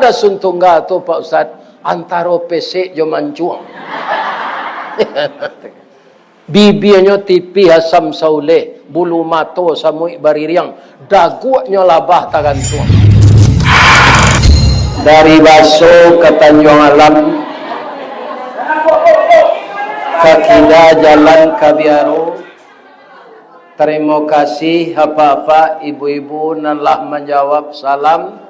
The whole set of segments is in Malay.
ada suntungga tu Pak Ustaz, antara pesek jo mancuang. Bibirnya tipi asam sauleh, bulu mato samui baririang, dagunya labah tagantuang. Dari Baso ke Tanjung Alam, Kakida Jalan Kabiaro. Terima kasih apa-apa ibu-ibu nalah menjawab salam.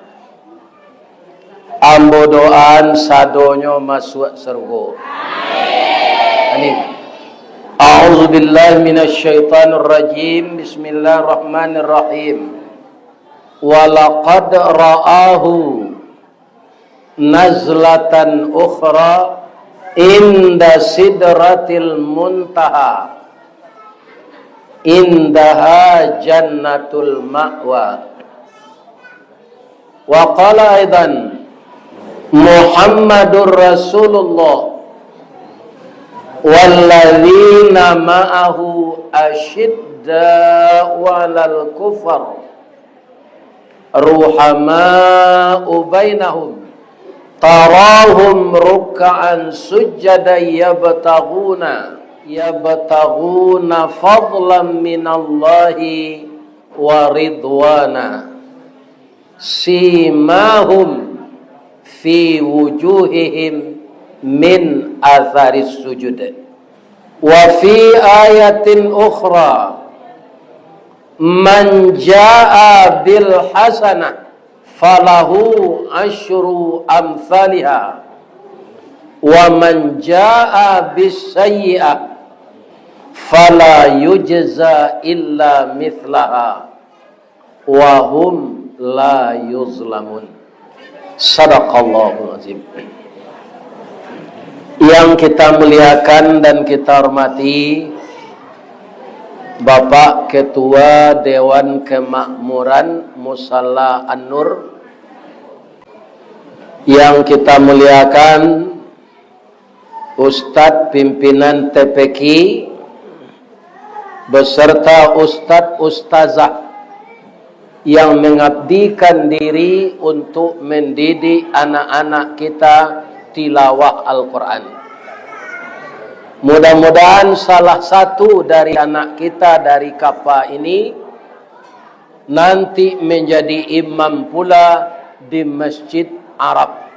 Ambo doaan sadonyo masuk surga. Amin. A'udzubillahi minasyaitonir rajim. Bismillahirrahmanirrahim. Walaqad ra'ahu nazlatan ukhra inda sidratil muntaha indaha jannatul ma'wa. Wa qala aidan Muhammadur Rasulullah walladzina ma'ahu asyidda'u 'alal kufar ruhama'u bainahum tarahum ruk'an sujjadan yabtaghuna fadlan minallahi wa ridwana simahum fi wujuhihim min atharis sujud. Wa fi ayatin ukhra man jaa bil hasanah falahu asyru amsalha wa man jaa bis sayyi'ah fala yujza illa mithlaha wa hum la yuzlamun. Sadaqallahul azim. Yang kita muliakan dan kita hormati Bapak Ketua Dewan Kemakmuran Musalla An-Nur, yang kita muliakan Ustadz Pimpinan TPQ beserta Ustadz-Ustazah yang mengabdikan diri untuk mendidik anak-anak kita tilawah Al-Quran. Mudah-mudahan salah satu dari anak kita dari Kapa ini nanti menjadi imam pula di Masjid Arab.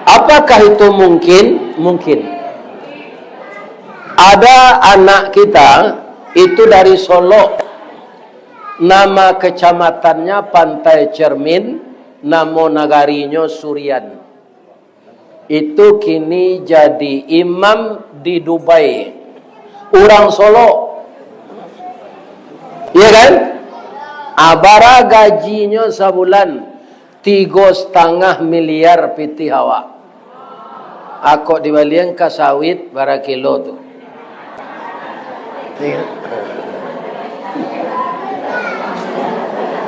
Apakah itu mungkin? Mungkin. Ada anak kita itu dari Solo, nama kecamatannya Pantai Cermin, nama nagarinya Surian. Itu kini jadi imam di Dubai. Orang Solo, iya kan? Abara gajinya sebulan 3,5 miliar piti hawa. Aku dibalian ke sawit bara kilo tu.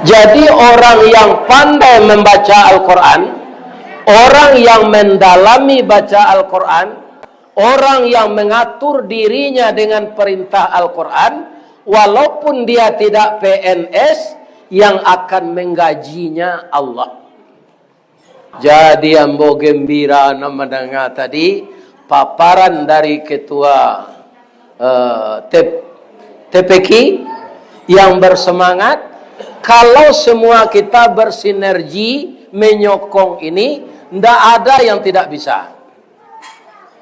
Jadi orang yang pandai membaca Al-Quran, orang yang mendalami baca Al-Quran, orang yang mengatur dirinya dengan perintah Al-Quran, walaupun dia tidak PNS, yang akan menggajinya Allah. Jadi ambo gembira mendengar tadi paparan dari Ketua TPQ yang bersemangat. Kalau semua kita bersinergi menyokong ini, tidak ada yang tidak bisa.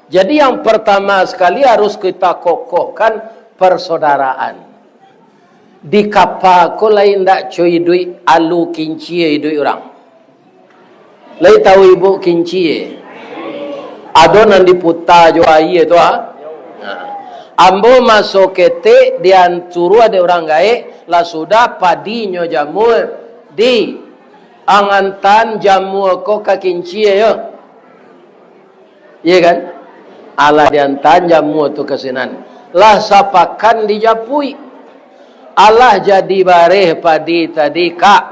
Jadi yang pertama sekali harus kita kokohkan persaudaraan. Di kapal ko lain tak cuy duit alu kinci duit orang. Lain tahu ibu kinci adonan diputar jo air tu ah. Ambo masuk ketik dian turu ada orang gaek lah sudah padinya jamur di angantan jamur ko ka kinci ya. Iya kan? Ala diantan jamur tu kesinan. Lah sapakan dijapui. Allah jadi bareh padi tadi kak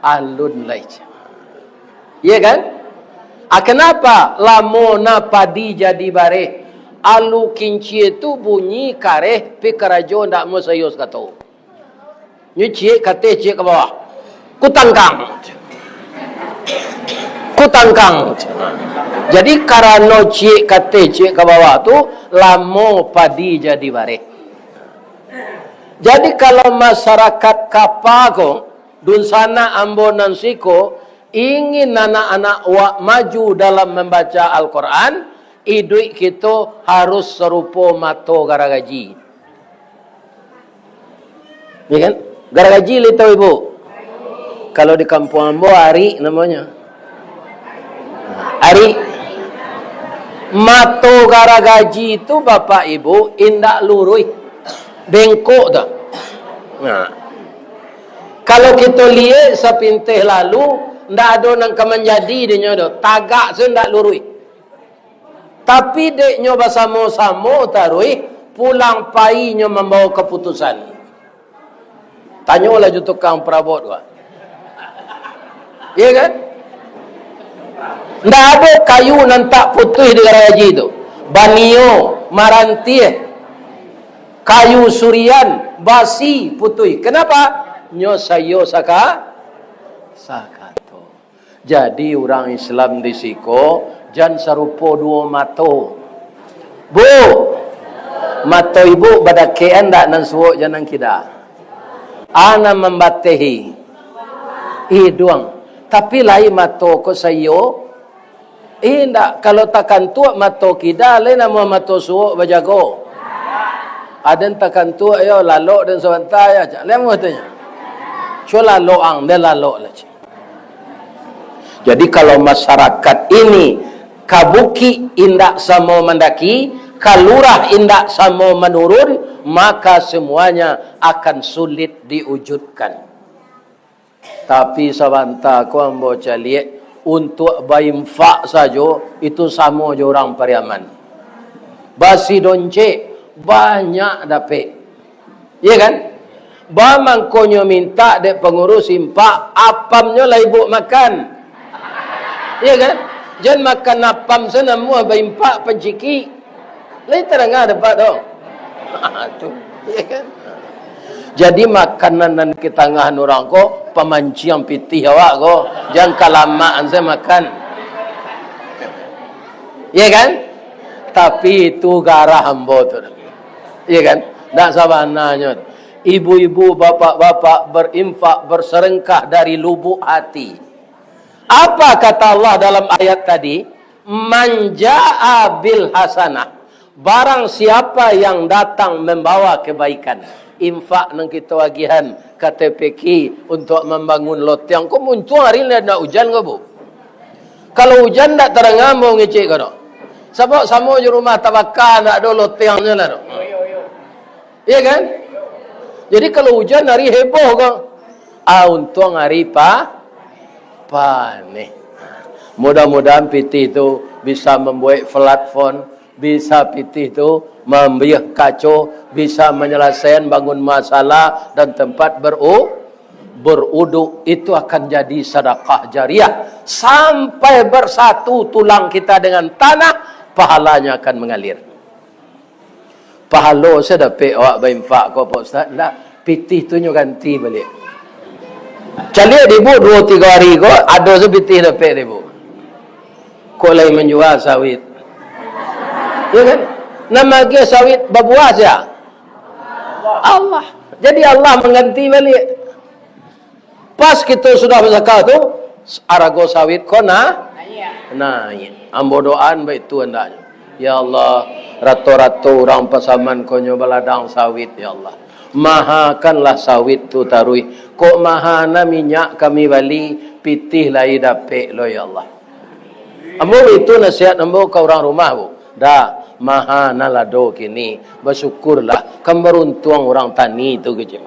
alun lai. Iya kan? Kenapa lamona padi jadi bareh? Alu kinci itu bunyi kareh pi kerajo ndak mau sayus kata. Nyuci kate cik ke bawah. Kutangkang. ku tangkang. Jadi karena cik kate cik ke bawah tu lamo padi jadi barek. Jadi kalau masyarakat kapagong dun sana ambonan siko ingin anak-anak wak maju dalam membaca Al-Quran, iduk kita harus serupa mato garagaji. Ya kan? Garagaji li tahu ibu? Kalau di kampung ambo Ari namanya. Ari. Mato garagaji itu bapak ibu indak lurui. Bengkok dah. Nah. Kalau kita lihat sepintih lalu ndak ada nang kemenjadi dia nyodo. Tagak se ndak lurui. Tapi deknya bersama-sama tarui pulang painya membawa keputusan. Tanyalah ju tukang perabot gua. Iya kan? Ndak ada kayu nan tak putih di garaji itu. Banio, marantie, kayu surian, basi putih. Kenapa? Nyo sayo sakato. Jadi orang Islam di siko jan sarupo dua mato. Bu, mato ibu badakean dak nan suwo janang kida. Ana membatehi. Duang. Tapi lain mato ko sayo. Ndak kalau takkan tua mato kida lain nama mato suwo bajago. Aden takkan tua yo lalok dan sebentar ya. Lemo tanya. Cula loang de lalok lah. Jadi kalau masyarakat ini kabuki indak samo mendaki, kalurah indak samo menurun, maka semuanya akan sulit diwujudkan. Tapi sabanta ko ambo caliek untuk baimfa saja itu sama je orang Pariaman. Basi donce banyak dapat. Iya kan? Bamang konyo minta dek pengurus impak apamnya lah ibu makan. Iya kan? Jangan makan apam sana mua baimpak penciki. Lai terangah dapat dong. Tu, iya kan? Jadi makanan nan kita ngah orang ko pemanciang pitih awak ko. Jangan kalamaan saya makan. Iya kan? Tapi itu garah hambo tu. Iya kan? Tak sabananya. Ibu-ibu, bapak-bapak berinfak, berserengkah dari lubuk hati. Apa kata Allah dalam ayat tadi? Manja'a bil hasanah. Barang siapa yang datang membawa kebaikan. Infak nang kita wagihan KTPK untuk membangun lotiang. Kau muncul hari ini ada hujan ke bu? Kalau hujan tak terang mau ngecek ke? Sebab sama di rumah tabakar tak ada lotiangnya lah. Iya kan? Jadi kalau hujan hari heboh kan? Untung hari panih. Mudah-mudahan PT itu bisa membuat platform, bisa PT itu membiah kacau, bisa menyelesaikan bangun masalah dan tempat beruduk. Itu akan jadi sedekah jariah. Sampai bersatu tulang kita dengan tanah, pahalanya akan mengalir. Pahala saya dapat awak berinfak kau Pak Ustaz. Tak, pitih tu nyo ganti balik. Cali ribu 2-3 hari ko ada sepitih dapat ribu. Kau lain menjual sawit. Ya kan? Nama dia sawit berbuah saja. Allah. Jadi Allah mengganti balik. Pas kita sudah berzakat tu, arago sawit ko naik. Ambo doaan baik tu hendaknya. Ya Allah, rato-rato orang pasaman konyo baladang sawit ya Allah. Mahakanlah sawit tu tarui. Kok mahana minyak kami bali pitih lai dapek lo ya Allah. Ambo itu nasihat ambo ke orang rumah bu. Dah mahana lado kini bersyukurlah keberuntung orang tani itu kecil.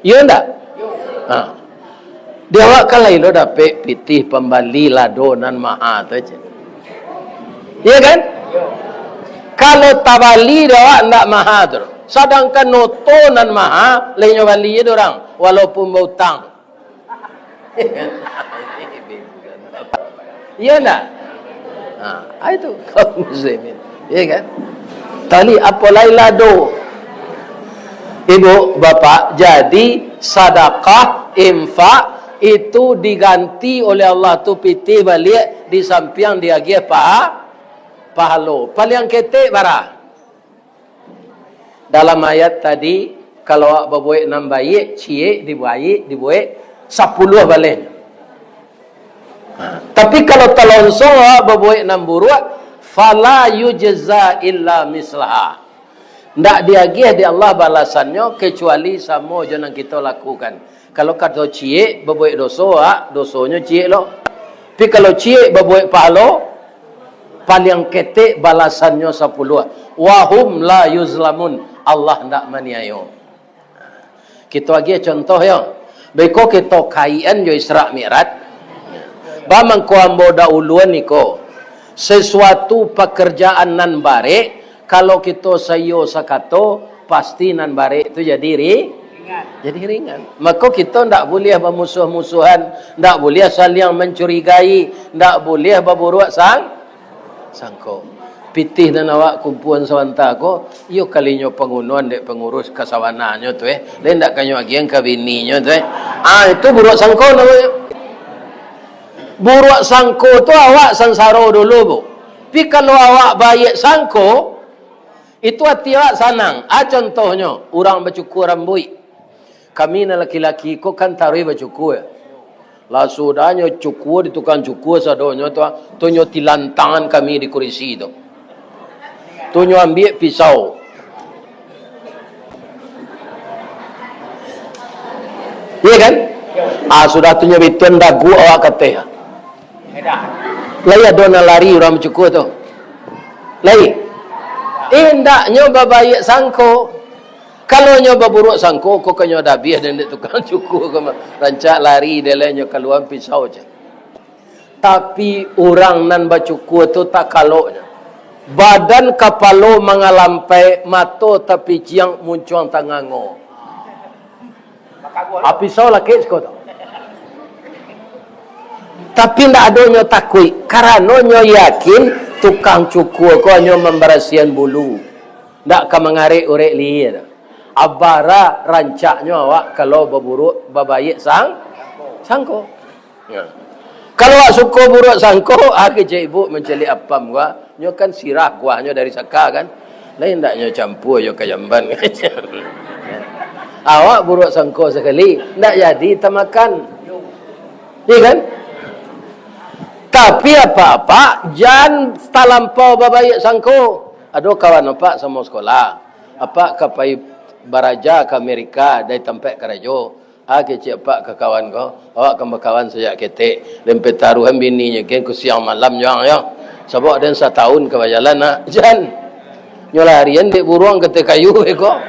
Ya ndak? Ha. Dia awak kalai lo dapek pitih pembali lado nan maha tu je. Ya kan? Kalau tabali dia ndak maha tu. Sedangkan notonan maha lainnya bali dia orang walaupun berhutang. Iya ndak? Itu kaum muslimin. Iya kan? Tali apa lain lado. Ibu, bapak, jadi sedekah, infak itu diganti oleh Allah tu piti balik di samping dia ge pahalo. Paling ketek bara. Dalam ayat tadi, kalau awak berbuat 6 baik, cie dibuat 10 balik. Tapi kalau telonsong awak berbuat 6 buruk, fala yujza illa mislaha. Ndak diagih di Allah balasannya kecuali sama je yang kita lakukan. Kalau kata cie berbuat dosa, dosanya cie lo. Tapi kalau cie berbuat pahala, paling ketek balasannya 10. Wahum la yuzlamun. Allah ndak maniayo. Kita lagi contoh ya. Beko kita kaian jo Isra Mi'raj. Ba mangko ambo dauluan niko. Sesuatu pekerjaan nan bare, kalau kita sayo sakato pasti nan bare itu jadi ringan. Maka kita ndak boleh bermusuh-musuhan, ndak boleh saling mencurigai, ndak boleh berburuk sangko. Pitih dan awak kumpulan sawanta ko, iyo kalinya pengunuan dek pengurus kasawanannya tu lain ndak kanyo lagi yang kabininya tu itu buruk sangko namanya. Buruk sangko tu awak sansaro dulu bu. Tapi kalau awak baik sangko, itu hati awak sanang. Contohnya, orang bercukur rambut. Kami na laki-laki ko kan taruh bercukur. Lah sudahnya cukur di tukang cukur sadonya tu, tunyo tilantangan kami di kursi tu. Tunyo ambil pisau. Iya kan? Sudah tunyo bituan dagu awak kata ya. Lai adona lari orang bercukur tu. Lai. Indaknya babaik sangko. Kalau nyoba buruk sangko, kau kanyo dah biar dan tukang cukur kau rancak lari delanya keluar pisau je. Tapi orang nan bercukur tu tak kaloknya. Badan kapalo mengalampai mato tapi ciang muncul tangango. Pisau lagi sekot. Tapi ndak adonyo takui. Karena nyo yakin tukang cukur ko nyo membersihan bulu. Ndak ka mengarik urek liar. Abara rancaknya awak kalau berburuk babayik sangko. Ya. Kalau awak suka buruk sangko, ke ibu menceli apam gua, nyo kan sirah kuahnya dari saka kan. Lain ndak nyo campur yo ke jamban. Awak buruk sangko sekali, ndak jadi temakan. Iya kan? Tapi apa-apa, jangan talampau babayik sangko. Ada kawan apa sama sekolah. Apa kapai baraja ke Amerika dari tempat kerajo. Kecik apa ke kawan kau. Awak kan berkawan sejak ketik. Lempet taruhan bininya kan ku siang malam yang ya. Sebab dan 1 tahun ke berjalan nak. Jangan. Nyolarian dek buruang ketik kayu kau.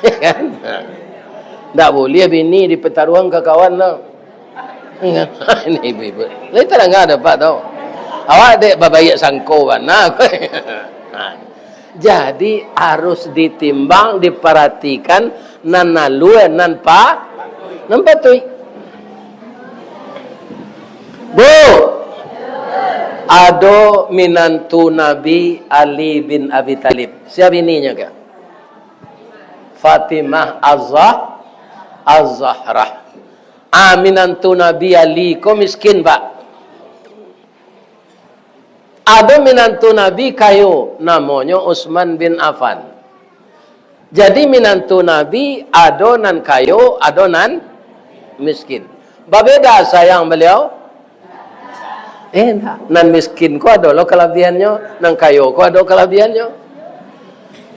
Kan? Tak boleh bini di pertaruhan ke kawan lah. Ini ibu-ibu. Lain tak ada dapat tau. Awak dek babayik sangko mana. Jadi harus ditimbang, diperhatikan nan nalu nan patui. Bu, ado minantu Nabi Ali bin Abi Talib. Siapa ininya ke? Fatimah Az-Zahrah. Minantu Nabi Ali, kau miskin pak? Ada minantu Nabi kayu, namanya Utsman bin Affan. Jadi minantu Nabi adonan kayu, adonan miskin. Berbeda sayang beliau. Nan miskin ko ada lo kelebihannya, nan kayu ko ada kelebihannya.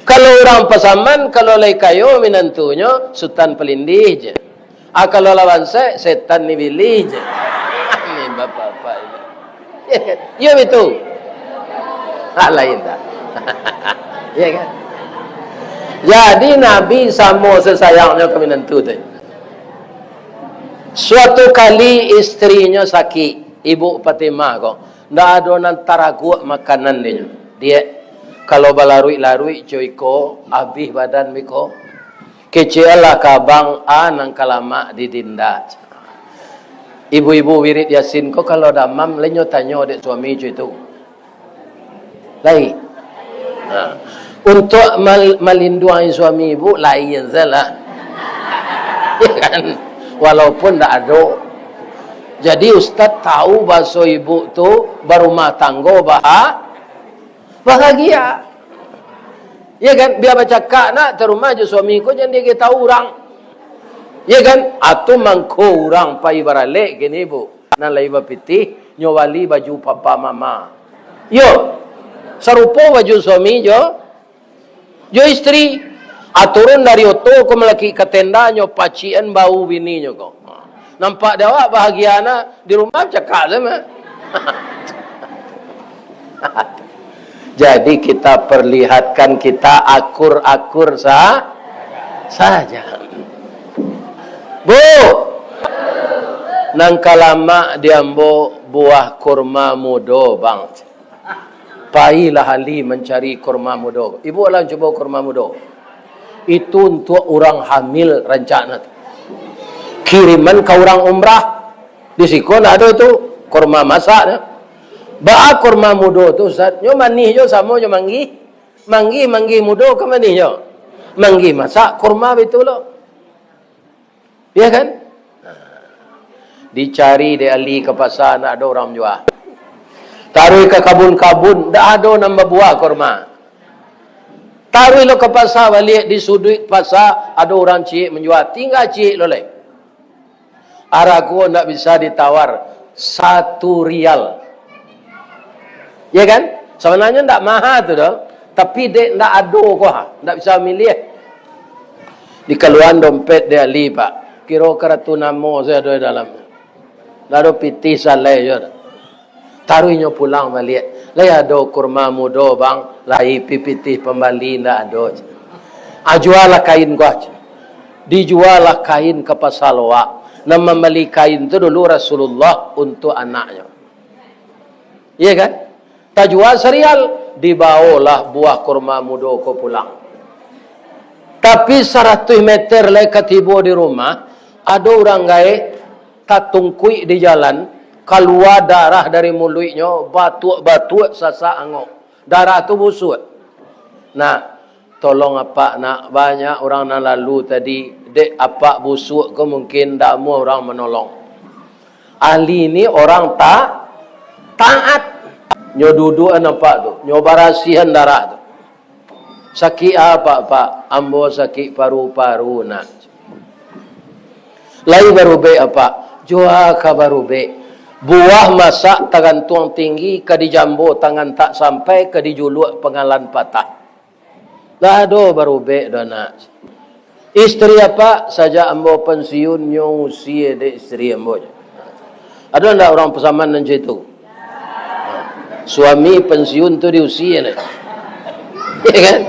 Kalau orang pasaman, kalau lay kayu minantunya sultan pelindih je. Kalau lawan setan ni bilih je. Ini bapak-bapak ini. Ya betul. Lain tak. Ya kan? Jadi Nabi sama sesayangnya ke menantu tu. Suatu kali istrinya sakit, ibu Fatimah kok. Ndak ada nan taragu makanan dia. Dia kalau balarui-larui cuy ko, habis badan miko. Kecelah kabang nang kalama didinda. Ibu-ibu wirid Yasin ko kalau damam lenyo tanyo dek suami cuy tu. Lain. Untuk melindungi suami ibu lain salah. Ya kan? Walaupun tak ada. Jadi Ustaz tahu bahasa ibu tu berumah tangga bahagia. Ya kan? Biar baca kak nak terumah je suami ko jangan dia tahu orang. Ya kan? Atau mangko orang pai baralek gini ibu. Nan lai bapiti nyowali baju papa mama. Yo. Serupa baju suami jo. Jo istri aturun dari oto ko melaki ke tenda nyo pacian bau bini nyo ko. Nampak dia awak bahagia na di rumah cakap sama. Jadi kita perlihatkan kita akur-akur saja. Bu, nang kalama diambo buah kurma mudo bang. Pailah ahli mencari kurma mudo. Ibu alam coba kurma mudo. Itu untuk orang hamil rencana. Kiriman ke orang umrah di sikon ada tu kurma masak dah. Ba kurma mudo tu Ustaz, nyo manih jo sama jo manggi mudo ke manih jo. Manggi masak kurma betul lo. Ya kan? Dicari di ali ke pasar nak ada orang jual. Taruh ke kabun-kabun dak ada nambah buah kurma. Taruh lo ke pasar balik di sudut pasar ada orang cik menjual, tinggal cik lo leh. Araku tak bisa ditawar 1 rial. Ya kan? Sebenarnya tak mahal tu dah. Tapi dia tak ada kau. Tak bisa milih. Di keluhan dompet dia li pak. Kira kartu nama saya ada dalam. Lalu piti salai je. Taruhnya pulang balik. Lai ada kurma muda bang. Lai pipiti pembali tak ada. Jualah kain kau. Dijualah kain ke pasar luar. Nama membeli kain itu dulu Rasulullah untuk anaknya. Iya kan? Tak jual serial, dibawalah buah kurma muda ke pulang. Tapi 100 meter lagi ketiba di rumah, ada orang gaib tak tungkui di jalan, keluar darah dari mulutnya, batuk-batuk sasak angok. Darah tu busuk. Nah, tolong apa nak banyak orang nak lalu tadi dek apa busuk ke mungkin tak mau orang menolong. Ahli ni orang taat. Nyo duduk nampak tu, nyo barasihan darah tu. Sakit apa pak? Ambo sakit paru-paru nak. Lai baru be apa? Jua ka baru be. Buah masak tangan tuang tinggi ke di jambu tangan tak sampai ke di juluk pengalan patah. Dah do baru be dona. Istri apa saja ambo pensiun nyo usia de istri ambo. Ada ndak orang pesaman macam itu? Suami pensiun tu di usia ni. Ya kan?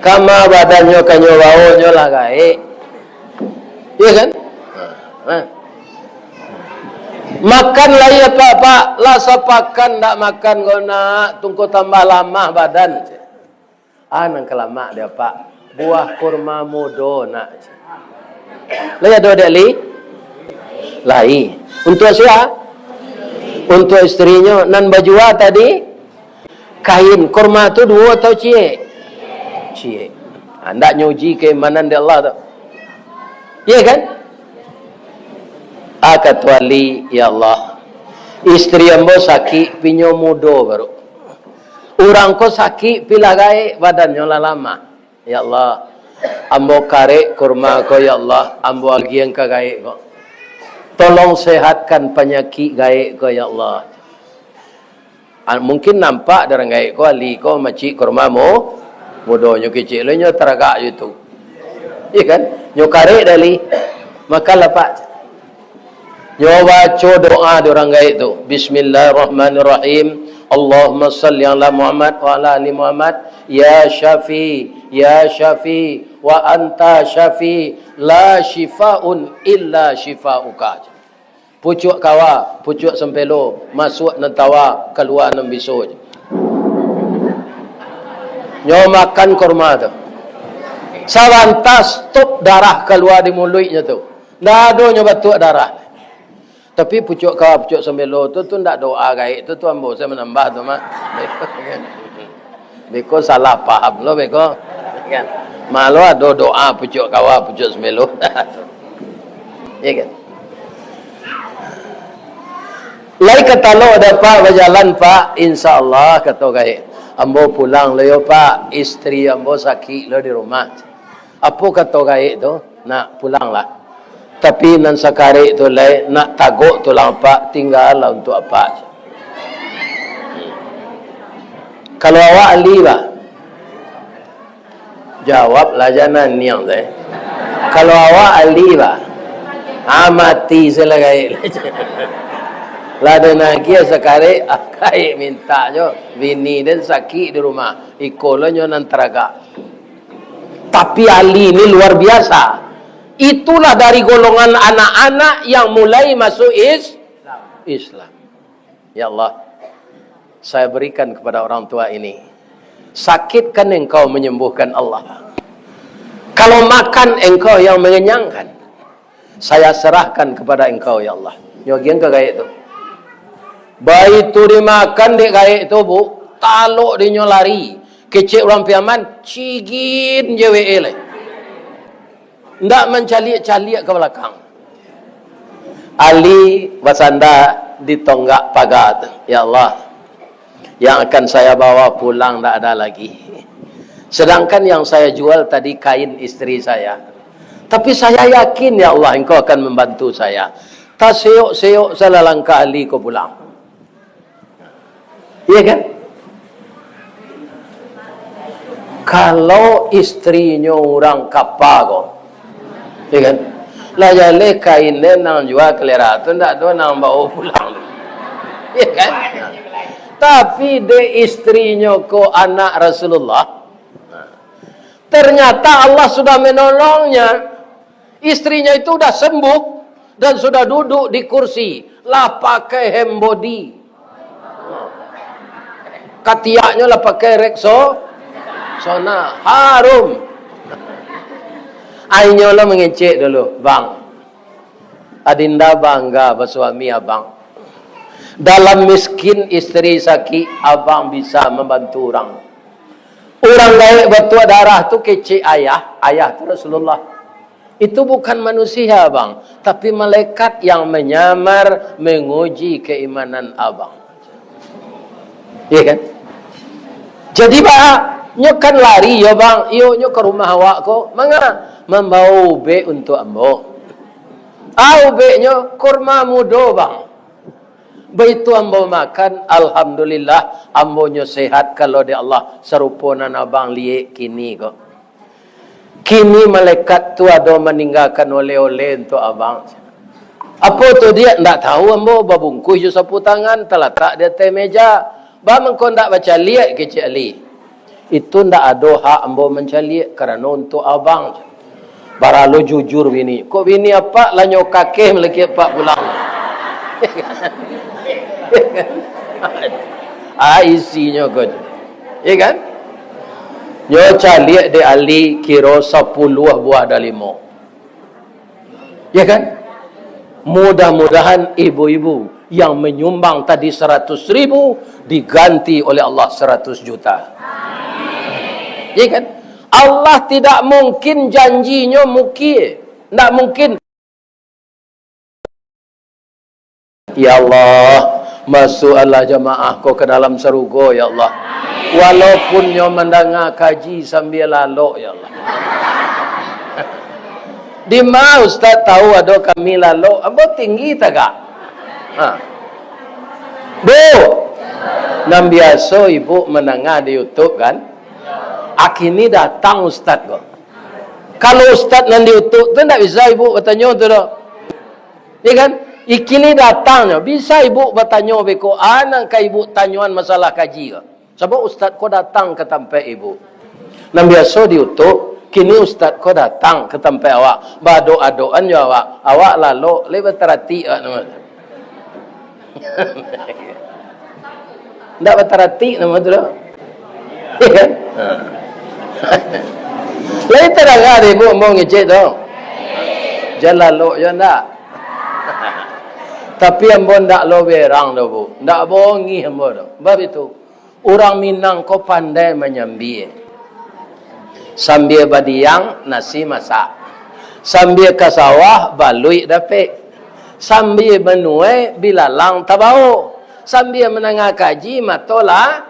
Kama badannya kanyo bawonyo lah gae. Ya kan? Makan lah ya pak, lah sepakan tak makan kau nak tunggu tambah lama badan. Nang kelama dia pak, buah kurma mudo nak. Lah ada deli? Lai. Untuk siapa? Untuk istrinya. Nan baju tadi kain kurma tu 2 atau cie? Cie. Anda nyuji keimanan di Allah tu. Ya kan? Kecuali ya Allah. Istri ambo sakit pinyo mudo baru. Orang ko sakit pilagai badannya lama. Ya Allah. Ambo karek kurma ko ya Allah. Ambo agian ka gae ko. Tolong sehatkan penyakit gaib ko ya Allah. Mungkin nampak darang gaib ko ali ko macik kurma mo mudonya kecil lo nyo teragak itu. Iya kan? Nyo karek dali maka lepas. Nyo baca doa orang gaib tu. Bismillahirrahmanirrahim. Allahumma salli ala Muhammad wa ala ali Muhammad. Ya Syafi, ya Syafi, wa anta Syafi, la shifaun illa shifauka. Pucuk kawa, pucuk sempelo, masuk nan tawa, keluar nan bisu. Nyo makan kurma tu. Sawantas stop darah keluar di mulutnya tu. Nado nyo batuk darah. Tapi pucuk kawa, pucuk sempelo tu ndak doa gaib tu ambo saya menambah tu mah. Beko salah paham lo beko. Kan. Malu ada doa pucuk kawa, pucuk sempelo. Ya kan? Lai kata lo ada pak berjalan pak, insyaAllah kata gaya. Ambo pulang lo yo pak, istri ambo sakit lo di rumah. Apa kata gaya tu? Nak pulang lah. Tapi nan sakari tu lai nak taguk tulang pak, tinggal lah untuk apa? Kalau awak ahli pak, jawablah jangan niang saya. Kalau awak ahli pak, mati selagai. Lada nak sekali akai minta jo bini dan sakit di rumah ikolonyo nan teraga. Tapi Ali ini luar biasa. Itulah dari golongan anak-anak yang mulai masuk Islam. Ya Allah, saya berikan kepada orang tua ini. Sakitkan engkau menyembuhkan Allah. Kalau makan engkau yang mengenyangkan. Saya serahkan kepada engkau ya Allah. Nyogian ke kayak itu. Bayi tu dimakan dek kayak itu bu, taluk dia nyolari, kecil orang piaman, cigin JWE lah, ndak mencaliak-caliak ke belakang. Ali bersandar di tonggak pagar, ya Allah, yang akan saya bawa pulang ndak ada lagi. Sedangkan yang saya jual tadi kain istri saya, tapi saya yakin ya Allah engkau akan membantu saya. Tak seok-seok salah langkah Ali kau pulang. Iya kan? Kalau istrinya orang kapago, iya kan? Lah jale kainnya nang jual kelera tu ndak do nang bawa pulang. Iya kan? Tapi de istrinya ko anak Rasulullah. Ternyata Allah sudah menolongnya. Istrinya itu sudah sembuh dan sudah duduk di kursi. Lah pakai hembody. Katiaknya lah pakai Rexona harum. Ainyo lah mengecek dulu, bang. Adinda bangga bersuami abang. Dalam miskin istri sakit, abang bisa membantu orang. Orang baik bertuah darah tu kecek ayah tu Rasulullah. Itu bukan manusia abang, tapi malaikat yang menyamar menguji keimanan abang. Iya kan? Jadi pak, nyo kan lari ya bang, nyo ke rumah awak ko, mangga membawa ube untuk ambo. Ube nyo kurma mudo bang. Begitu ambo makan, alhamdulillah ambo nyo sehat kalau di Allah seruponan abang liek kini ko. Kini malaikat tu ada meninggalkan oleh-oleh untuk abang. Apa tu dia? Ndak tahu ambo, babungkus je sapu tangan, terletak di atas meja. Bang kau ndak baca liat kecik Ali. Itu ndak ada hak ambo mencaliak kerana untuk abang. Baralu jujur bini. Kok bini apa lanyo kakek melaki apa pulang. Isinya kau. Ya kan? Yo caliak de Ali kira 10 buah dalimo. Ya kan? Mudah-mudahan ibu-ibu yang menyumbang tadi 100.000 diganti oleh Allah 100 juta. Amin. Ya kan? Allah tidak mungkin janjinya mukir. Tidak mungkin. Ya Allah, masuklah jamaah kau ke dalam surga ya Allah. Amin. Walaupun nyo mendengar kaji sambil lalu ya Allah. Di mana Ustaz tahu ada kami lalu? Ambo tinggi tak kak? Bu, nam biasa ibu menengah di YouTube kan? Akini datang Ustaz kok. Kalau Ustaz nan di YouTube tu tak bisa ibu bertanya tu dah. Ya kan? Ikini datangnya bisa ibu bertanya beko anak ke ibu tanyaan masalah kaji kok. Sebab Ustaz kau datang ke tempat ibu. Nam biasa di YouTube. Kini Ustaz kau datang ke tempat awak. Berdoa-doan je awak. Awak lalu lebih terhati. Tak berterhati nama tu lah. Ya kan? Lain terangkan ibu mau ngecek tu. Jalan lo je tak. Tapi ambo ndak lo berang tu bu. Ndak bongi ambo tu. Sebab itu. Orang Minang kau pandai menyambi. Sambil badiang nasi masak. Sambil ke sawah balui dapat. Sambil menuai bilalang tabau. Sambil menengah kaji matola.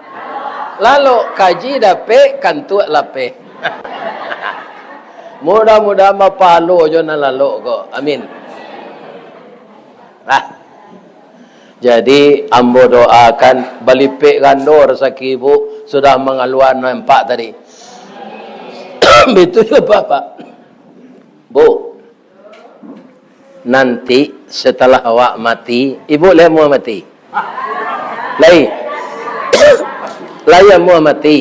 Lalu kaji dapet kantuk lapeh. Mudah-mudahan mapalo jo na lalu ko. Amin. Jadi ambo doakan balipik gandor sakibu sudah mengaluan nampak tadi. Betul juga Pak. Bu, nanti setelah awak mati, ibu lemu mati. Lai mu mati.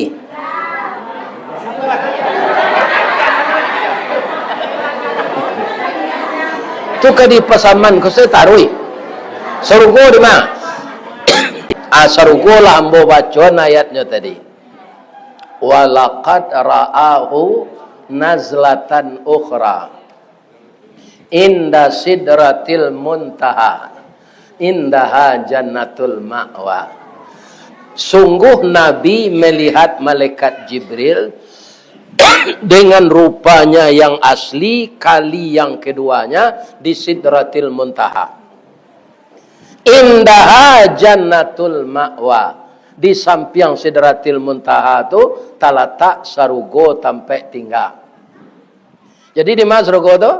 Tu kadi pasaman ko saya tarui. Surga di mana? Surga lah ambo baca ayatnya tadi. Walaqad ra'ahu nazlatan ukhra inda sidratil muntaha indaha jannatul ma'wa. Sungguh Nabi melihat malaikat Jibril dengan rupanya yang asli kali yang keduanya di sidratil muntaha. Indaha jannatul ma'wa. Di samping sidratil muntaha itu talatak sarugo tampai tinggal. Jadi di mana sarugo itu?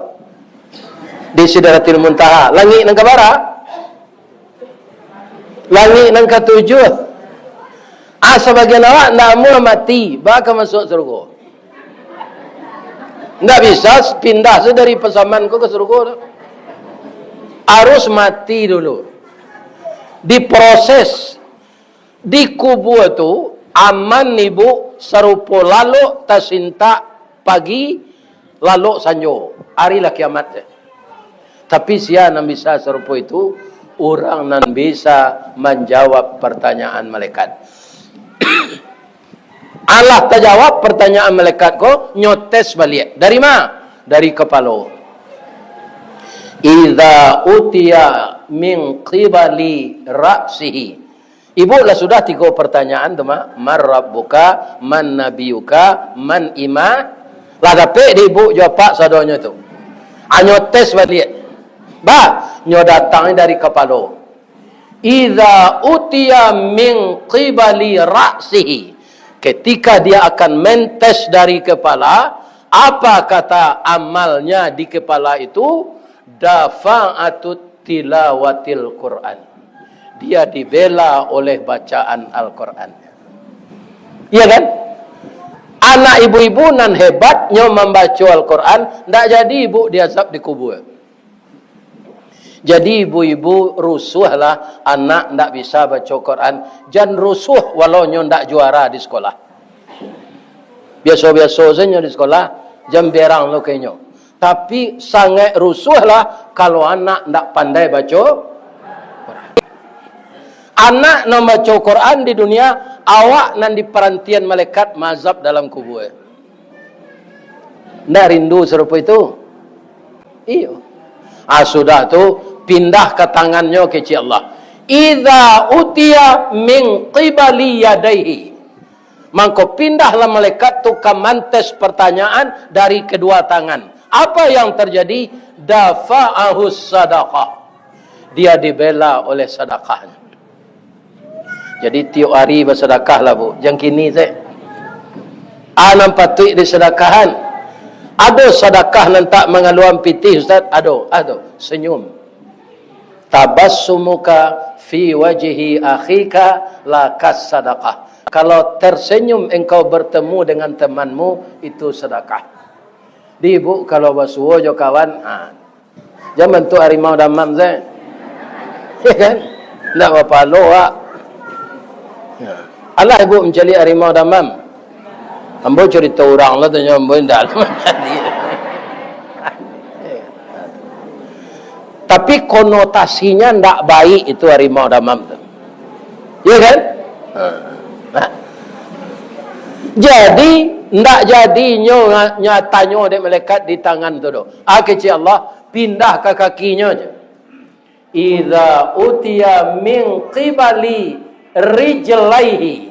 Di sidratil muntaha. Langit nang kabara? Langit nang ketujuh. Sebagian awak nak mau mati, bakal masuk surga. Nggak bisa pindah dari pesaman ke surga. Harus mati dulu. Diproses. Di kubur itu aman ibu serupa lalu tasinta pagi lalu sanjo. Harilah kiamat. Tapi siapa yang bisa serupa itu? Orang yang bisa menjawab pertanyaan malaikat. Allah terjawab pertanyaan malaikat ko, nyotes balik. Dari mana? Dari kepala. Idza utiya min qibali ra'sihi. Ibu lah sudah 3 pertanyaan tu mah. Man rabbuka, man nabiyuka, man ima. Lah dapat di ibu jawab sadonya tu. Nyotes balik. Nyo datang dari kepala. Idza utiya min qibali ra'sihi. Ketika dia akan mentes dari kepala, apa kata amalnya di kepala itu? Dafa'atut tilawatil Quran. Dia dibela oleh bacaan Al-Quran. Iya kan? Anak ibu-ibu nan hebatnya membaca Al-Quran, tidak jadi ibu diazab di kubur. Jadi ibu-ibu rusuhlah anak tidak bisa baca Quran. Jangan rusuh walau nyo tidak juara di sekolah. Biasa-biasa saja di sekolah, jam berang lo kayaknya. Tapi sangat rusuhlah kalau anak tidak pandai baca Quran. Anak yang baca Quran di dunia, awak nan di perantian malaikat mazab dalam kubur. Tidak rindu serupa itu? Iya. Sudah tu pindah ke tangannya ke Allah. Idza utiya min qibali yadaihi. Maka pindahlah malaikat tu ke mantes pertanyaan dari kedua tangan. Apa yang terjadi? Dafa'ahus sadaqah. Dia dibela oleh sedekahnya. Jadi tiap hari bersedekah lah bu. Jangan kini saya. Anam patut disedekahan. Ada sedekah nan tak mengaluan pitih Ustaz? Ada. Senyum. Tabassumuka fi wajhi akhika lakas sedekah. Kalau tersenyum engkau bertemu dengan temanmu, itu sedekah. Di ibu kalau basuh jo kawan, jangan tu harimau damam saya. Ya kan? Nak apa loa. Allah ibu mencari harimau damam. Ambo cerita orang lah tu ambo dalam. Tapi konotasinya ndak baik itu harimau damam tu. Ya kan? Jadi ndak jadinya nyatanya dek malaikat di tangan tu do. Kecil Allah pindah ke kakinya je. Idza utiya min qibali rijlaihi.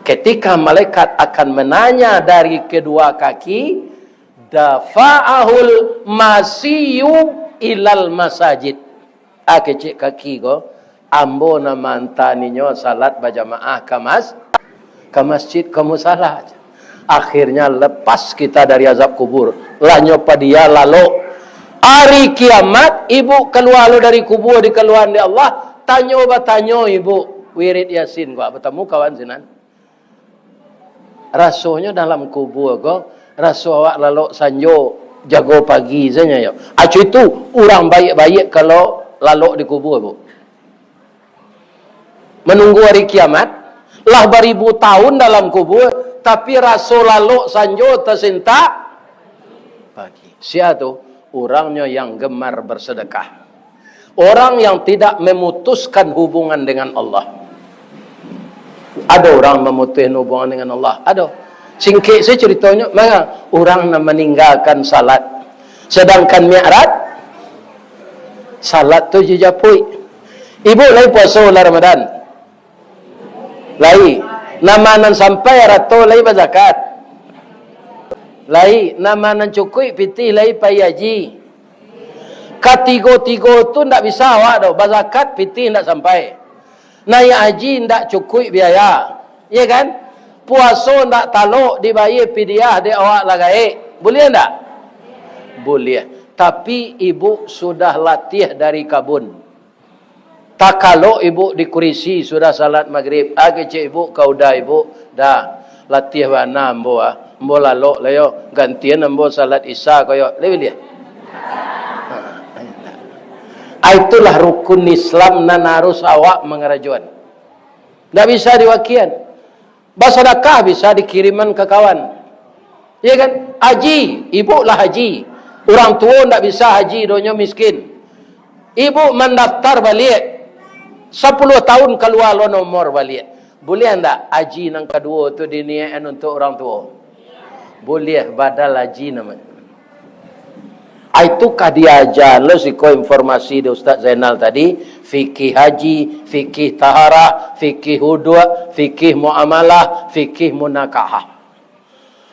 Ketika malaikat akan menanya dari kedua kaki, dafa'ahul masiyu ilal masajid. kecik kaki ko, ambo na mantaninyo salat berjamaah ke masjid kamu salah. Akhirnya lepas kita dari azab kubur. Lanyo padia lalu hari kiamat ibu keluar dari kubur dikeluaran di Allah, tanyo ibu wirid yasin ko bertemu kawan sinan. Rasuhnya dalam kubur ko, rasuh awak lalu sanjo jago pagi saja ya. Acu itu orang baik-baik kalau lalu di kubur bu. Menunggu hari kiamat, lah beribu tahun dalam kubur, tapi rasul lalu sanjo tersinta pagi. Siapa tu? Orangnya yang gemar bersedekah. Orang yang tidak memutuskan hubungan dengan Allah. Ada orang memutuskan hubungan dengan Allah. Ada. Singkit saya ceritanya, maka orang meninggalkan salat. Sedangkan mi'raj, salat tu jejapui. Ibu lagi puasa bulan Ramadan. Lagi. Namanan sampai rato lagi berzakat. Lagi. Namanan cukui piti lagi payaji. Ketiga-tiga tu tak bisa awak dah. Berzakat piti tak sampai. Naik haji tak cukup biaya. Ya kan? Puasa tak taluk dibayar pidiah di awak lagai. Boleh tak? Boleh. Tapi ibu sudah latih dari kabun. Tak kalau ibu di kursi sudah salat maghrib. Kecik ibu kau dah ibu. Dah. Latih mana ambo ah. Ambo lalu layo. Gantian ambo salat isya kaya. Lebih dia. Itulah rukun Islam dan harus awak mengerajuan. Tak bisa diwakian. Bersedekah bisa dikiriman ke kawan. Ya kan? Haji. Ibu lah haji. Orang tua tak bisa haji. Doanya miskin. Ibu mendaftar balik. 10 tahun keluar lo nomor balik. Boleh tak? Haji yang kedua tu diniakan untuk orang tua. Boleh. Badal haji namanya. Itu kah diajar lo siko informasi di Ustaz Zainal tadi, fikih haji, fikih taharah, fikih wudu', fikih muamalah, fikih munakahah.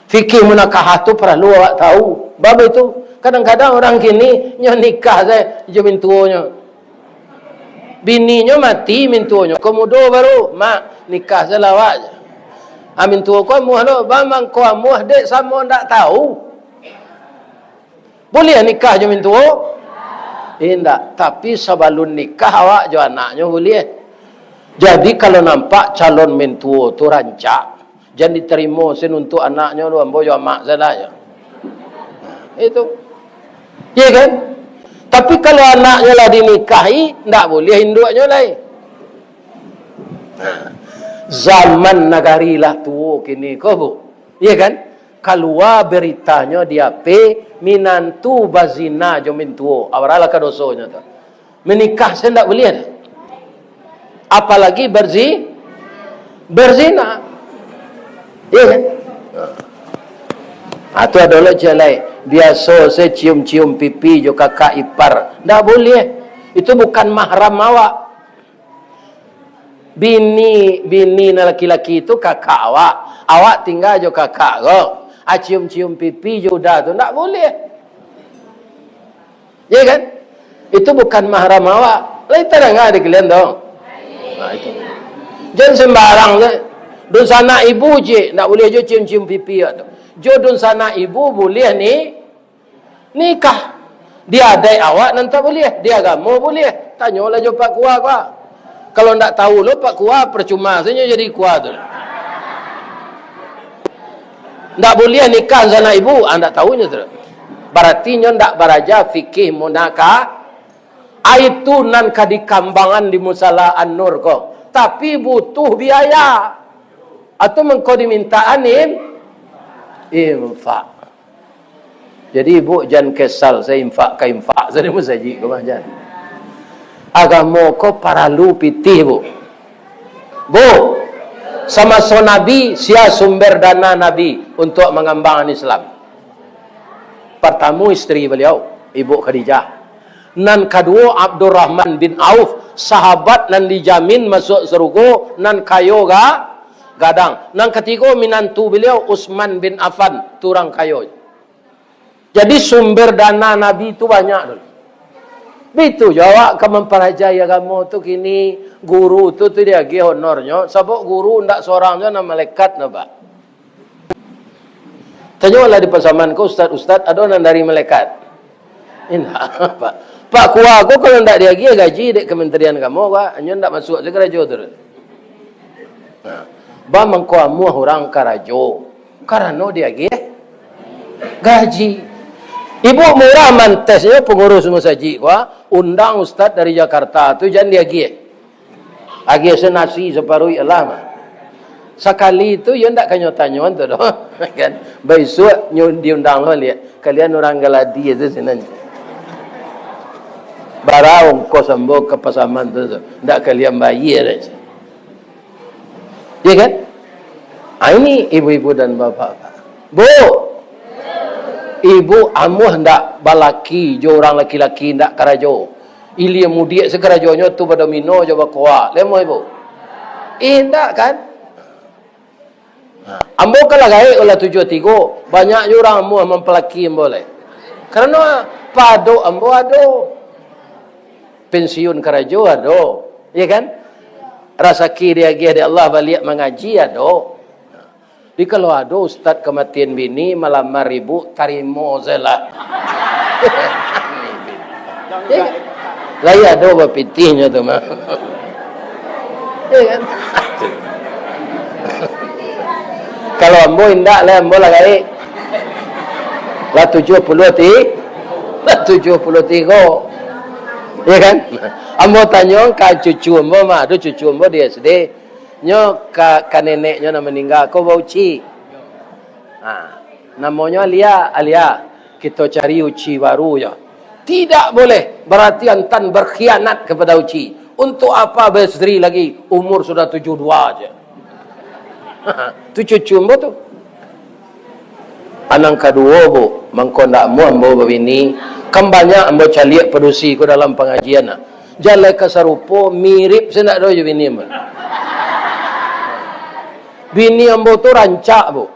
Fikih munakahah tu perlu awak tahu. Bab itu kadang-kadang orang kini nyo nikah saya jamin tuanya. Bininya mati mintuanya. Kemudian baru mak nikah saya lawak. Amin tua ko muah lo, bamang ko muah dek sama ndak tahu. Boleh nikah je mintu? Tidak. Tapi sebelum nikah awak je anaknya boleh. Jadi kalau nampak calon mintu tu rancak. Jangan diterima sen untuk anaknya lu ambo je mak saya. Itu. Ya kan? Tapi kalau anaknya lah dinikahi, tidak boleh induknya lain. Zaman negari lah tu kini kau bu. Ya kan? Keluar beritanya dia minantu bazina jo mintuo awaralah kadosonya tu menikah saya tak boleh dah. Apalagi berzina ya kan. Atau adalah jelai biasa saya cium-cium pipi jo kakak ipar tak boleh, itu bukan mahram awak. Bini laki-laki itu kakak awak tinggal jo kakak kau. Cium-cium pipi juda tu tak boleh. Ya kan? Itu bukan mahram awak. Lain terang ada kalian dong. Nah itu. Jangan sembarang je. Dun sana ibu je tak boleh je cium-cium pipi tu. Jo dun sana ibu boleh ni nikah. Dia adai awak nanti boleh. Dia agama boleh. Tanyalah jo pak kuah kuah. Kalau tak tahu lo pak kuah percuma saja jadi kuah tu. Tak boleh nikah sana ibu, anda tahunya tu. Berarti nyo ndak baraja fikih munakah. Itu nan kadikembangan di musala An-Nur ko. Tapi butuh biaya. Atau mengko dimintaan infak. Jadi ibu jangan kesal saya infak ke infak. Saya pun saji ko jangan. Agama ko paralu pitih bu. Bu. Sama so Nabi, sia sumber dana Nabi untuk mengembangkan Islam. Pertama istri beliau, Ibu Khadijah. Nan kedua Abdurrahman bin Auf, sahabat nan dijamin masuk surga, nan kayo gadang. Nan ketiga minantu beliau Utsman bin Affan, turang kayo. Jadi sumber dana Nabi itu banyak dulu. Betul jawab ke memperajai agama tu kini guru tu dia gi honornya sebab guru ndak seorang je nama malaikat napa. Tanyalah di pasaman ko ustaz ada orang dari malaikat. Indah Pak. Pak kuah aku kalau ndak dia gi gaji dek kementerian kamu ka hanya ndak masuk je kerajo terus. Ba mangko amu orang karajo. Karena dia gi gaji. Ibu murah mantesnya pengurus masaji wah undang ustaz dari Jakarta tu jangan dia gie. Agi senasi separuh ialah mah. Sekali itu ya ndak kanyo-tanyoan tu doh kan. Besok diundang lo lihat. Kalian orang Galadi itu senang. Barang ko sambo ke pasaman tu ndak kalian bayar aja. Ya kan? Ini ibu-ibu dan bapak-bapak. Bu, ibu amu hendak balaki jo orang laki-laki hendak karajo. Ili mudiak sekarajonyo tu pada mino coba kuat. Lemo ibu. Hendak kan? Ambo kalau gaik olah 73 banyak orang amu mempelaki boleh. Karena pado ambo ado. Pensiun karajo ado. Ya kan? Rasa kiri dia Allah balik mengaji ado. Di kalau ada ustaz kematian bini melamar ibu tarimo zela. Lagi ada bapitinya tu mah. Kalau ambo indak lah ambo lah kali. Lah 73. Ya kan? Ambo tanya ke cucu ambo mah, ada cucu ambo dia sedih. Nyo ka neneknya nak meninggal kau bau uci. Namanya Alia. Kita cari uci baru ya. Tidak boleh. Berarti antan berkhianat kepada uci. Untuk apa berseri lagi? Umur sudah 72 aja. Tu cucu mbo tu. Anang kedua bu, mangko ndak mu ambo bini. Kembanya ambo caliak pedusi ko dalam pengajian. Jalai kesarupo mirip senak do je bini mbo. Bini ambo tu rancak bu.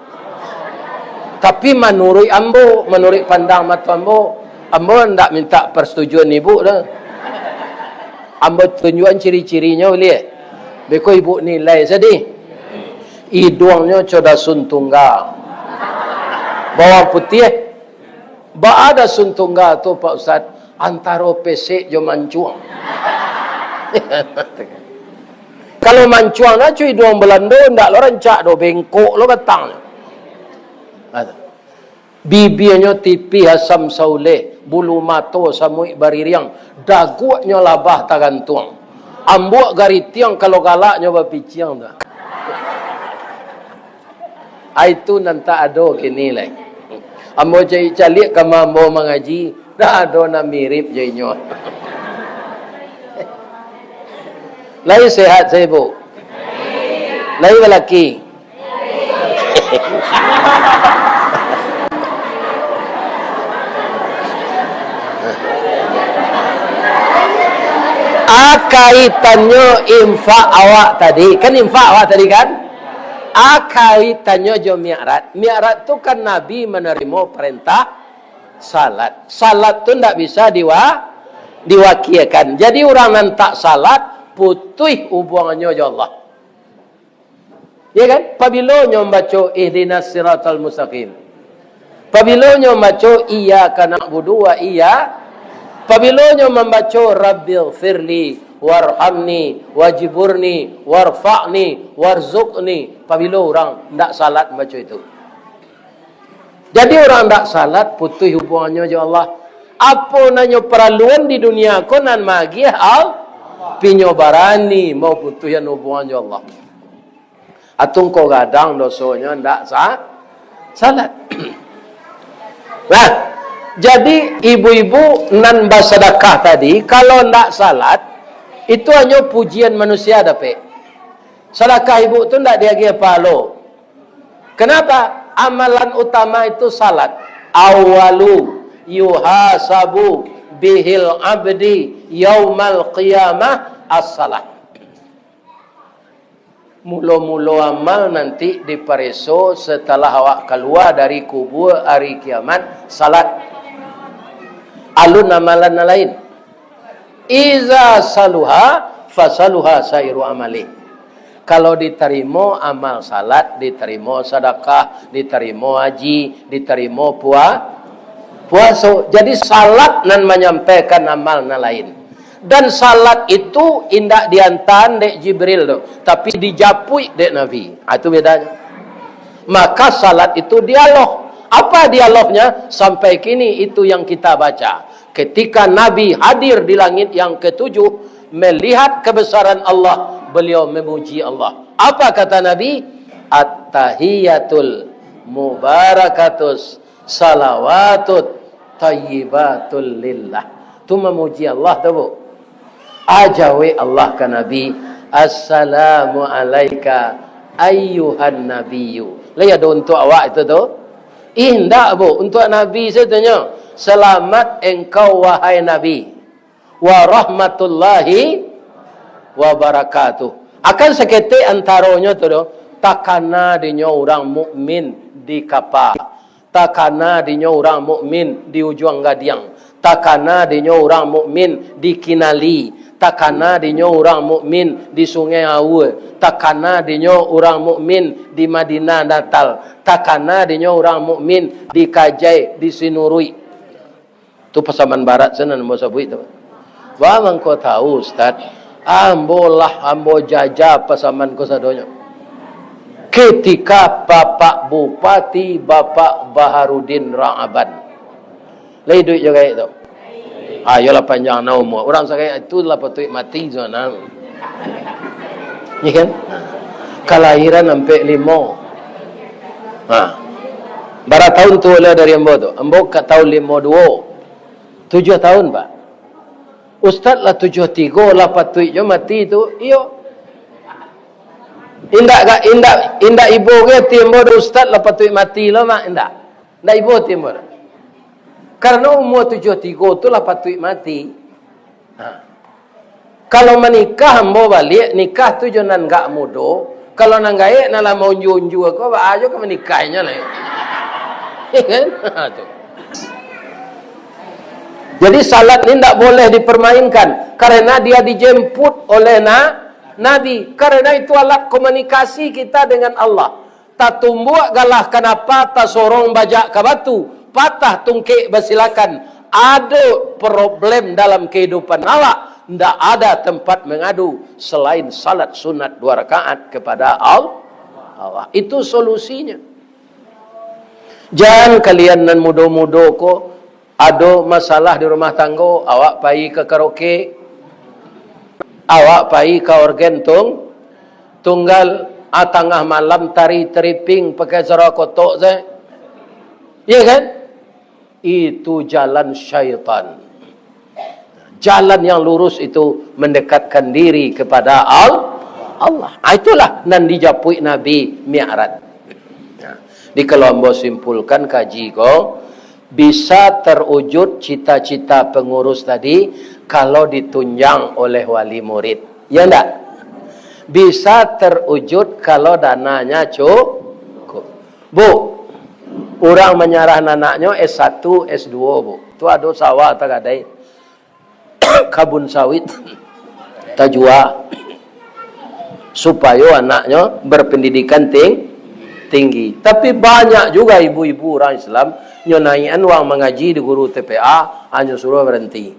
Tapi menurut ambo, menurut pandang mata ambo hendak minta persetujuan ibu dah. Ambo tunjukan ciri-cirinya lihat. Beko ibu nilai sedih. Hidungnya coda suntunggal. Bawang putih. Ba ada suntunggal tu Pak Ustaz. Antara pesek jo mancuang. Kalau mancuang na cuy doang Belanda ndak lo rancak do bengkok lo katang. Bibirnya tipi asam sauleh, bulu mato samui baririang, dagunya labah tagantuang. Ambuk garitiang kalau galaknya bapiciang dah. Itu nanti ada kini lagi. Ambo cari kama ambo mengaji, dah ada na mirip jadinya. Lagi sehat saya bu. Lagi lelaki. Kaitannya infak awak tadi. Kan infak awak tadi kan? Kaitannya jo mi'rat. Mi'rat tu kan Nabi menerima perintah salat. Salat tu tidak bisa diwakilkan. Jadi orang yang tak salat putuh hubungannya dengan Allah. Ya kan? Apabila nyo baca ihdinas siratal mustaqim. Apabila nyo baca iyyaka na'budu wa apabila nyo membaca rabbighfirli warhamni wajiburni warfa'ni warzuqni. Apabila orang ndak salat baca itu. Jadi orang ndak salat putuh hubungannya dengan Allah. Apa nanyo perluan di dunia ko nan magi pinyo barani mau putuhan hubungan dengan Allah. Atung ko gadang dosonya ndak salat. Nah, jadi ibu-ibu nan bersedekah tadi kalau ndak salat itu hanya pujian manusia dapat. Sedekah ibu tu ndak dia palo. Kenapa? Amalan utama itu salat. Awalu yuhasabu bihil abdi yaumal qiyamah as-salat. Mula-mula amal nanti dipareso setelah awak keluar dari kubur hari kiamat salat. Alun amalan lain. Iza saluha fasaluha sairu amali. Kalau diterima amal salat, diterima sedekah, diterima haji, diterima puasa. Jadi salat nan menyampaikan amal nan lain. Dan salat itu indak diantan dek Jibril tu, tapi dijapui dek Nabi. Itu bedanya. Maka salat itu dialog. Apa dialognya? Sampai kini itu yang kita baca. Ketika Nabi hadir di langit yang ketujuh, melihat kebesaran Allah, beliau memuji Allah. Apa kata Nabi? At-tahiyatul mubarakatus salawatut tayyibatul lillah. Itu memuji Allah tu bu. Ajawi Allah ke Nabi, assalamu alaika ayyuhan nabiyyu. Lihat untuk awak itu tu. Indah bu, untuk Nabi saya tanya, selamat engkau wahai Nabi, wa rahmatullahi wa barakatuh. Akan seketik antaranya tu doh, takana dinyo orang mukmin di kapal, takana dinyo orang mukmin di ujung gadiang, takana dinyo orang mukmin di Kinali, takana dinyo orang mukmin di Sungai Awe, takana dinyo orang mukmin di Madinah Natal, takana dinyo orang mukmin di Kajai, di Sinurui. Itu Pasaman Barat sana nombor sabui tu. Wah mangko tahu Ustaz, ambo jajah Pasaman ko sadonya. Ketika Bapak Bupati Bapak Baharudin Ra'aban. Lai duit juga itu. Ayolah panjang na umur. Orang saya itu lah patut mati zona. Ya kan? Kelahiran sampai 5. Berapa tahun tu lah dari ambo tu? Ambo kat tahun 52. 7 tahun pak. Ustaz lah 73 lah patut je mati tu. Iyo. Indak ibu ke timur ustaz lah patut mati lah mak indak. Indak ibu timur. Karena umur 73 tu lah patut mati. Kalau menikah ambo balik, nikah tu jangan gak muda. Kalau nang gaek nala mau unju aku, ayo ke menikahnya lah. Kan? Tu. Jadi salat ni tak boleh dipermainkan karena dia dijemput oleh Nabi. Karena itu alat komunikasi kita dengan Allah. Tak tumbuk galah kenapa tak sorong bajak ke batu. Patah tungkik bersilakan. Ada problem dalam kehidupan awak, tidak ada tempat mengadu selain salat sunat 2 rakaat kepada Allah. Itu solusinya. Jangan kalian nan muda-muda ko ada masalah di rumah tangga, awak pergi ke karaoke, awak pergi ke organ tunggal, tengah malam tari teriping pakai cara kotok saya. Ya kan? Itu jalan syaitan. Jalan yang lurus itu mendekatkan diri kepada Allah. Itulah nan dijapui Nabi Mi'raj. Di kalau simpulkan kaji ko, bisa terwujud cita-cita pengurus tadi kalau ditunjang oleh wali murid. Ya enggak? Bisa terwujud kalau dananya cukup. Bu, orang menyarah anaknya S1, S2, bu. Itu ada sawah tak ada. Kabun sawit tajua supaya anaknya berpendidikan tinggi. Tapi banyak juga ibu-ibu orang Islam nyonaian uang mengaji di guru TPA hanya suruh berhenti.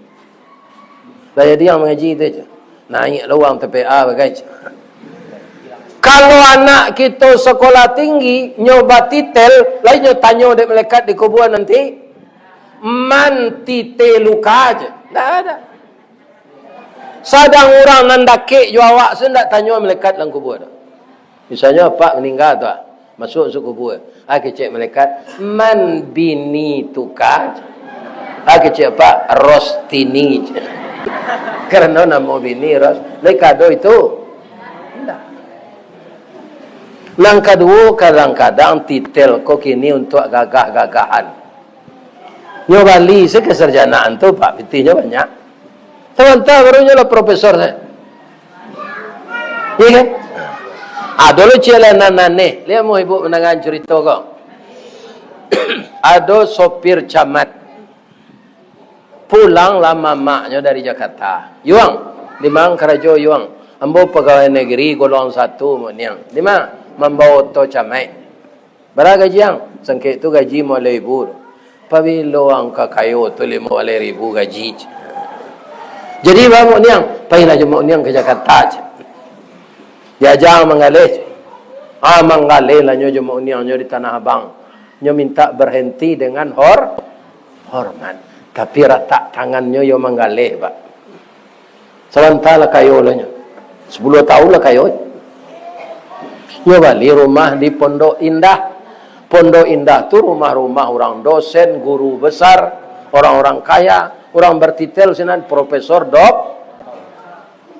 Saya dia yang mengaji itu aja. Naik uang TPA bagai. Kalau anak kita sekolah tinggi nyoba titel, lainnya tanya dek melekat di kuburan nanti, man titeluka aja. Tak ada. Sadang orang nandake jawab sendak tanya melekat dalam kubur. Misalnya pak meninggal tu, masuk kubur. Aku cek melekat, man bini tuka. Aku cek pak Rostini. Karena nama bini Ros. Lekado itu. Tidak. Yang kedua kadang-kadang titel kok kini untuk gagah-gagahan. Nyobali sekesarjanaan tu pak petinya banyak. Sementara barunya lah profesor saya. Iya kan? Dulu cilanan nane. Lihat mau ibu menangan cerita kok. Ada sopir camat. pulanglah mamaknya dari Jakarta. Yuang, di mana kerajo Yuang? Ambo pegawai negeri golongan 1 moniang. Di mana? Membawa to camai. Berapa gaji yang? Sangke itu gaji mo 5,000. Pabilo ang kakayo to 5,000 gaji. Jadi bawa moniang, pahina je moniang ke Jakarta. Diajang mengalih. Mengalih lah nyo je moniang nyo di Tanah Abang. Nyo minta berhenti dengan hormat. Tapi rata tangannya yo menggalih, Pak. Sementara kayo lah nyo. 10 tahun lah kayo. Nyo bali rumah di Pondok Indah. Pondok Indah tu rumah-rumah orang dosen, guru besar, orang-orang kaya, orang bertitel sinan profesor, dok.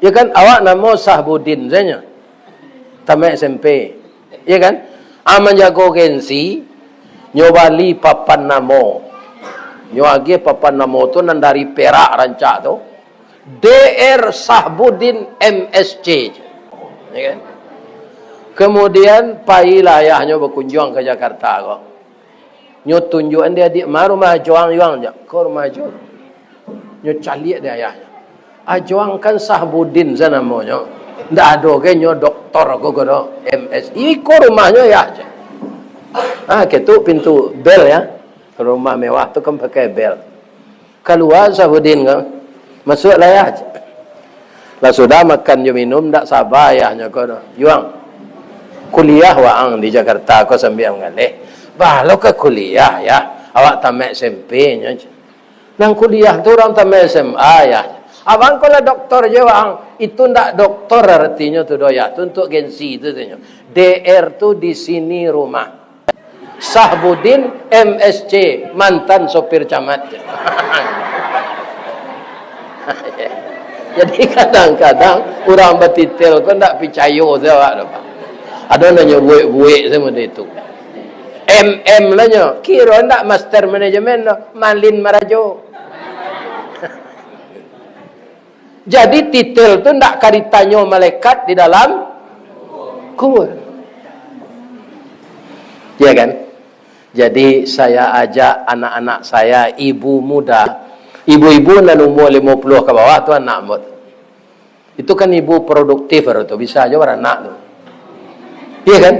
Ya kan, awak nama Sahbudin saja. Tamat SMP. Ya kan? Aman jago gengsi, nyo bali papan namo. Nyo agi papan namo tu nan dari Perak rancak tu. DR Sahbudin MSc. Ya kan? Kemudian pailah ayahnya berkunjung ke Jakarta kok. Nyo tunjukan dia di rumah Joang Yuang je. Kau rumah Joang. Nyo caliak dia ayahnya. Joang kan Sahbudin sana namanya. Ndak ada ke nyo doktor aku kono MS. Iko rumahnya ya aja. Ketuk pintu bel ya. Rumah mewah tu kan pakai bel. Keluar Sahbudin kan. Masuklah ya aja. Lah sudah makan je minum ndak sabar ayahnya kono. Yuang. Kuliah waang di Jakarta kau sambil mengalih. Balau ke kuliah ya. Awak tamat SMP nya. Nang kuliah tu orang tamat SMA ya. Abang kalau doktor je waang. Itu ndak doktor artinya tu doya. Tu untuk gengsi tu tu. DR tu di sini rumah. Sahbudin MSc mantan sopir camat. Jadi kadang-kadang orang bertitel kau ndak percaya awak dah. Ada nanya buik-buik sama dia itu. MM lah nyo. Kira ndak master manajemen no. Malin Marajo. Jadi titel tu ndak kaditanyo malaikat di dalam kubur. Ya kan? Jadi saya ajak anak-anak saya, ibu muda. Ibu-ibu nan umur 50 ke bawah tu anak mut. Itu kan ibu produktif tu. Bisa aja beranak tu. Iya kan?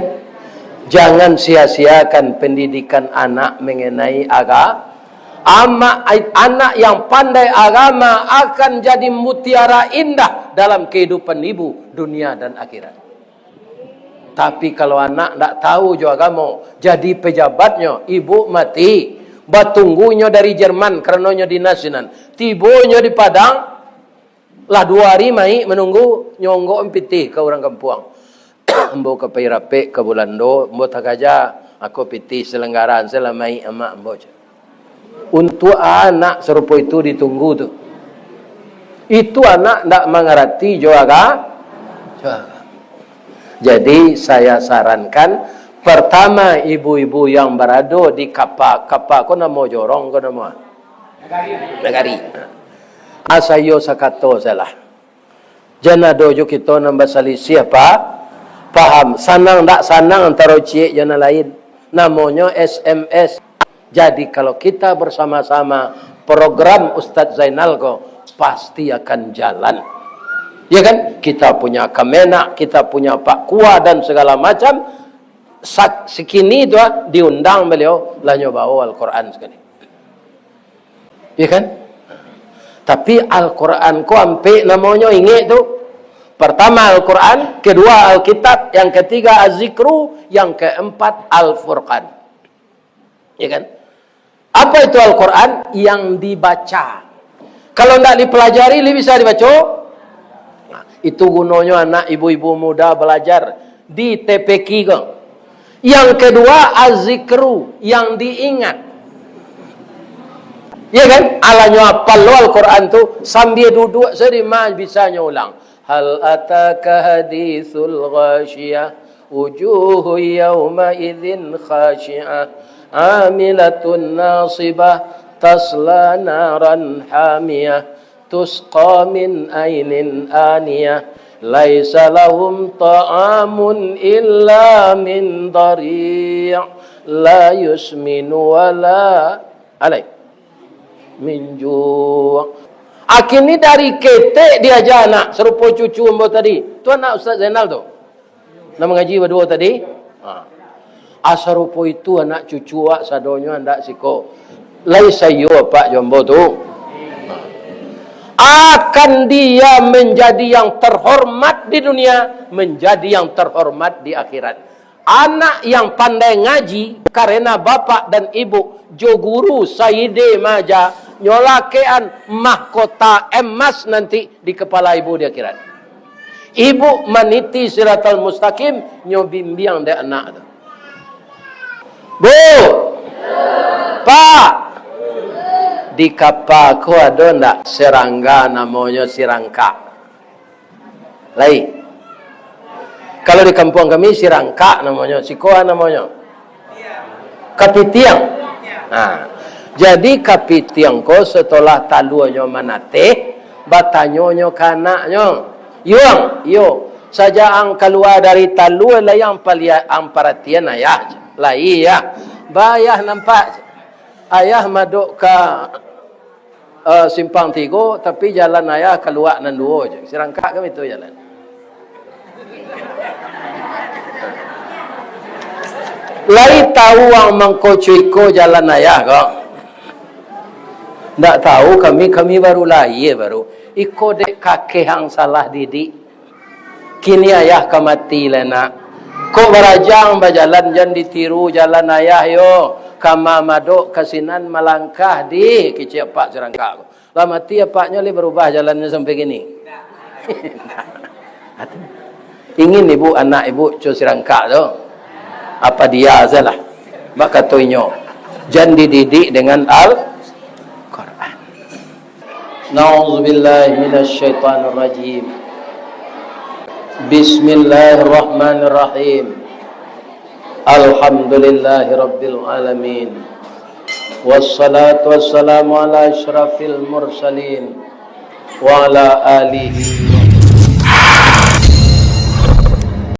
Jangan sia-siakan pendidikan anak mengenai agama. Anak yang pandai agama akan jadi mutiara indah dalam kehidupan ibu, dunia dan akhirat. Tapi kalau anak tak tahu jo agama, jadi pejabatnya, ibu mati, batunggunya dari Jerman karenanya dinasinan, tibonya di Padang, lah 2 hari mai menunggu nyonggok empiti ke orang kampuang. Ambo ke Pairape ke Bulando, ambo tak aja aku piti selenggaran selamai emak ambo. Untuk anak serupa itu ditunggu tu. Itu anak ndak mengerti juga. Jadi saya sarankan pertama ibu-ibu yang berada di kapal ko namo jorong ko namo. Negari. Asayo sakato salah. Janado jo kita nambah salisi apa? Paham, sanang tak sanang antara cik jana lain. Namanya SMS. Jadi kalau kita bersama-sama program Ustadz Zainal kok pasti akan jalan. Ya kan? Kita punya Kemenak, kita punya Pak Kua dan segala macam. Sekini itu diundang beliau lah nyobawa Al-Quran sekali. Ya kan? Tapi Al-Quran kok ampe namanya ingat tu. Pertama Al-Quran, kedua Alkitab, yang ketiga Az-Zikru, yang keempat Al-Furqan. Ya kan? Apa itu Al-Quran? Yang dibaca. Kalau tidak dipelajari, bisa dibaca. Nah, itu gunanya anak ibu-ibu muda belajar di TPQ. Yang kedua Az-Zikru, yang diingat. Ya kan? Alanya apal Al-Quran tu sambil duduk serima bisa ulang. Hal ataka hadithul ghashiyah wujuhu yawma idzin khashi'ah amilatun nasibah tasla naran hamiyah tusqa min ainin aniyah laisa lahum ta'amun illa min dari' la yusminu wala alai. minju. Akhirnya dari ketek dia aja anak serupa cucu ambo tadi. Tu anak Ustaz Zainal tu. Nama ngaji berdua tadi. Asarupa itu anak cucu wak sadonyo andak siko. Lai sayo Pak Jombo tu. Akan dia menjadi yang terhormat di dunia, menjadi yang terhormat di akhirat. Anak yang pandai ngaji karena bapak dan ibu jo guru Sayyide Maja nyolakean mahkota emas nanti di kepala ibu di akhirat. Ibu meniti siratal mustaqim nyobimbiang de anak tu. Bu, Pak, di kapal ko ada ndak serangga namanya sirangka? Lai. Kalau di kampung kami sirangka namanya, sikoa namanya. Kapitiang. Nah, jadi kapitiang ko setelah taluanyo manate, batanyonyo kanaknya. Yuang, yo. Saja ang keluar dari talu layang palia ang perhatian ayah. Lai ya. Bayah nampak. Ayah maduk ke simpang tigo, tapi jalan ayah keluar nan dua je. Sirangka kami itu jalan. Lai tahu ang mangkocuiko jalan ayah kok. Ndak tahu kami baru lahir baru. Iko dek kakek hang salah didik. Kini ayah kamati lena. Kok berajang berjalan jan ditiru jalan ayah yo. Kama madok kasinan melangkah di kecil pak serangka. Lah mati apaknya le berubah jalannya sampai gini. Ingin ibu anak ibu cu serangka tu. Apa dia salah? Maka toinyo jangan dididik dengan Al-Quran. Na'udzubillahi minasyaitonir rajim. Bismillahirrahmanirrahim. Alhamdulillahi rabbil alamin. Wassalatu wassalamu ala asyrafil mursalin wa ala alihi